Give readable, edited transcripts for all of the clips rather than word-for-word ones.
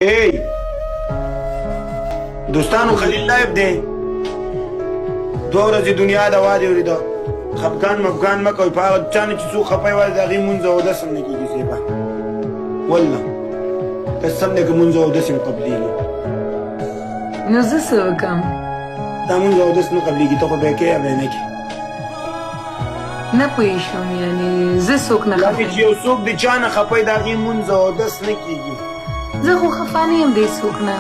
Hey, دوستانو خلیل لایب دی. دوه ورځې دنیا د وادي ولیده. خفګان مفګان مه کوئ، په هغه چا نه چې څوک خفه یوازې د هغې مونځ او اودس هم نه کېږي زیبا. والله قسم دی که مونځ او اودس هم قبلېږي. نو زه څه وکړم؟ دا مونځ او اودس نه قبلېږي، ته خو به یې کوې یا به یې نه کوې. نه پوه شوم، یعنې زه څوک نه یعنې چې خفه یو څوک د چا نه خفه وي د هغې مونځ او اودس نه کېږي. زه خو خفه نه یم دی څوک نه.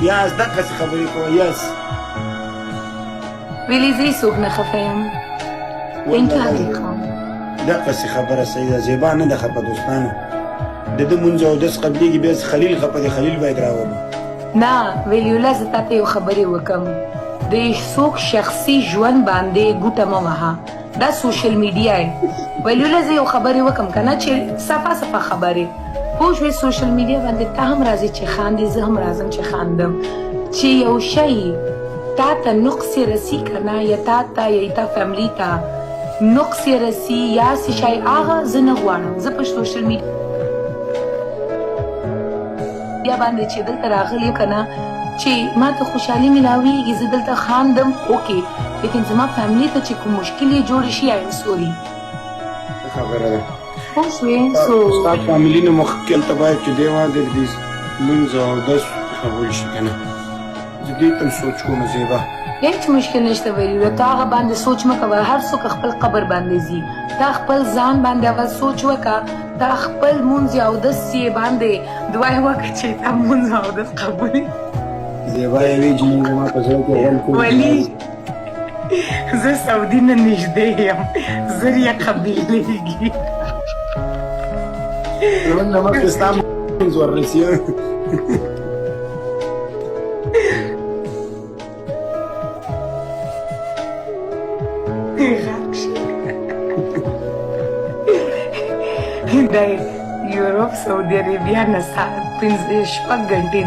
یاس دقسې خبرې کوه یاس. ویلې زه څوک نه خفه یم. انکار یې کوم. دقسې خبره صحیح ده، زیبا نه ده خفه دوستانو. د ده مونځ او اودس قبلېږي، بیا خلیل خفه دی، خلیل باید راولو. نه ویلیولا زه تا ته یو خبرې وکړم. د څوک شخصي ژوند باندې ګوته مه وهه، دا سوشل میډیا یې. ویلیولا زه یو خبرې وکړم که نه چې صفا صفا خبرې پوه شوې. سوشل میډیا باندې ته هم راځې چې خاندې، زه هم راځم چې خاندم. چې یو شی تا ته نقص رسی که نه، یا تا ته یا تا فیملی ته نقص رسی یا څه شی، هغه زه نه غواړم. زه په سوشل میډیا باندې چې دلته راغلی که نه چې ما ته خوشحالي میلاویږي، زه دلته خاندم اوکې، لیکن زما فیملی ته چې کوم مشکل یې جوړ شي آی ایم سوري. خبره ده پوه شوې. ستا فامیلي نه مخکې هلته باید چې دی واده د دې لمونځ او اودس قبول شي که نه. زه دې ته هم سوچ کوم زیبا. هیڅ مشکل نشته ویلو، ته هغه باندې سوچ مه کوه. هر څوک خپل قبر باندې ځي، تا خپل ځان باندې اول سوچ وکړه، تا خپل مونځ یا اودس یې باندې دعا یې وکړه چې تا مونځ او اودس قبول. زیبا یوې جینۍ زما په زړه کې غل کړي. ولي زه سعودي نه نږدې یم، زر یې قبلېږي. زموږ نه مخکې ستا مونځ وررسي. د یوروپ سعودي عربیا نه 5 شپږ غنټې